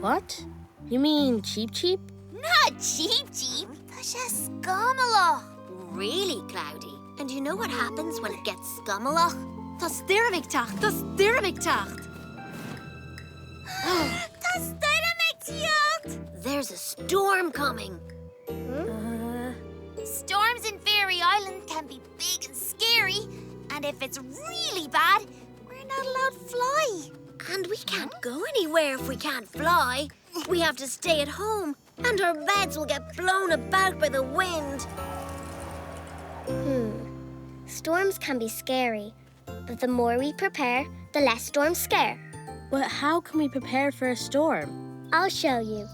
What? You mean cheap? Not cheap. That's a scamallach. Really cloudy. And you know what happens when it gets scamallach? Tá stíramig tacht. Tá stíramig tacht. There's a storm coming. Storms in Fairy Island can be big and scary. And if it's really bad, we're not allowed to fly. And we can't go anywhere if we can't fly. We have to stay at home. And our beds will get blown about by the wind. Storms can be scary, but the more we prepare, the less storms scare. But how can we prepare for a storm? I'll show you.